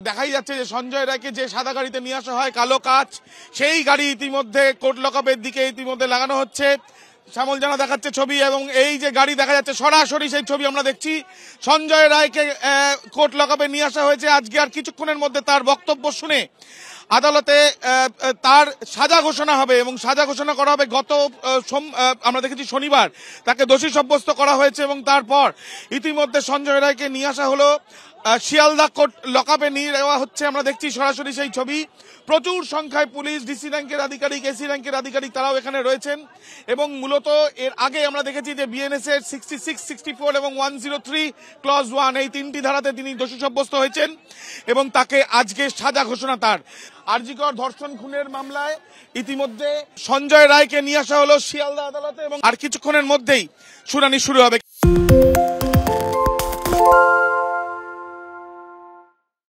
দেখাই যাচ্ছে যে সঞ্জয় রায়কে যে সাদা গাড়িতে নিয়ে আসা হয় কালো কাচ, সেই গাড়ি ইতিমধ্যে কোর্ট লকআপের দিকে ইতিমধ্যে লাগানো হচ্ছে। শ্যামল জানা দেখাচ্ছে ছবি, এবং এই যে গাড়ি দেখা যাচ্ছে সরাসরি সেই ছবি আমরা দেখছি। সঞ্জয় রায়কে কোর্ট লকআপে নিয়ে আসা হয়েছে। আজকে আর কিছুক্ষণের মধ্যে তার বক্তব্য শুনে আদালতে তার সাজা ঘোষণা হবে, এবং সাজা ঘোষণা করা হবে। আমরা দেখেছি শনিবার তাকে দোষী সাব্যস্ত করা হয়েছে, এবং তারপর ইতিমধ্যে সঞ্জয় রায়কে নিয়ে আসা হলো শিয়ালদা কোর্ট লকআপে নিয়ে যাওয়া হচ্ছে। আমরা দেখছি সরাসরি সেই ছবি। প্রচুর সংখ্যায় পুলিশ, ডিসি র্যাঙ্কের আধিকারিক, এসি র্যাঙ্কের আধিকারিক তারাও এখানে রয়েছেন। এবং মূলত এর আগে আমরা দেখেছি যে বিএনএস এর 66, 64 এবং 103 ক্লজ 1 এই তিনটি ধারাতে তিনি দোষী সাব্যস্ত হয়েছেন, এবং তাকে আজকে সাজা ঘোষণা তার। আরজিকর ধর্ষণ খুনের মামলায় ইতিমধ্যে সঞ্জয় রায়কে নিয়ে আসা হলো শিয়ালদা আদালতে, এবং আর কিছুক্ষণের মধ্যেই শুনানি শুরু হবে।